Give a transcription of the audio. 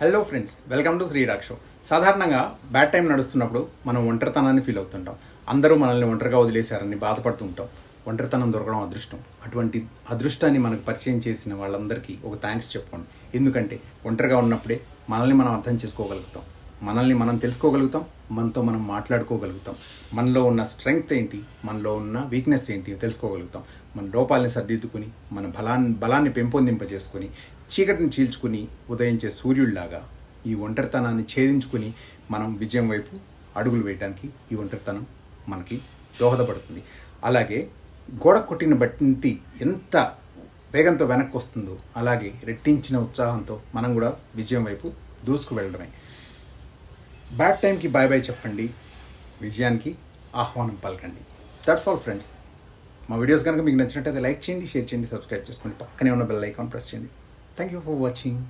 Hello friends, welcome to Srirak show. సాధారణంగా bad time నడుస్తున్నప్పుడు మనం ఒంటరితనాన్ని ఫీల్ అవుతుంటాం. అందరూ మనల్ని ఒంటరిగా వదిలేశారని బాధపడుతుంటాం. ఒంటరితనం దొరకడం అదృష్టం. అటువంటి అదృష్టాన్ని మనకు పరిచయం చేసిన వాళ్ళందరికీ ఒక థ్యాంక్స్ చెప్పుకోండి. ఎందుకంటే ఒంటరిగా ఉన్నప్పుడే మనల్ని మనం అర్థం చేసుకోగలుగుతాం, మనల్ని మనం తెలుసుకోగలుగుతాం, మనతో మనం మాట్లాడుకోగలుగుతాం, మనలో ఉన్న స్ట్రెంగ్త్ ఏంటి, మనలో ఉన్న వీక్నెస్ ఏంటి తెలుసుకోగలుగుతాం. మన లోపాలని సర్దిద్దుకుని మన బలాన్ని పెంపొందింపజేసుకొని చీకటిని చీల్చుకుని ఉదయించే సూర్యుడిలాగా ఈ ఒంటరితనాన్ని ఛేదించుకుని మనం విజయం వైపు అడుగులు వేయడానికి ఈ ఒంటరితనం మనకి దోహదపడుతుంది. అలాగే గోడ కొట్టిన బట్టి ఎంత వేగంతో వెనక్కి వస్తుందో అలాగే రెట్టించిన ఉత్సాహంతో మనం కూడా విజయం వైపు దూసుకు వెళ్ళడమే. బ్యాడ్ టైంకి బాయ్ బాయ్ చెప్పండి, విజయానికి ఆహ్వానం పలకండి. That's all friends. మా వీడియోస్ కనుక మీకు నచ్చినట్టయితే లైక్ చేయండి, షేర్ చేయండి, సబ్స్క్రైబ్ చేసుకోండి, పక్కనే ఉన్న బెల్ ఐకాన్ ప్రెస్ చేయండి. Thank you for watching.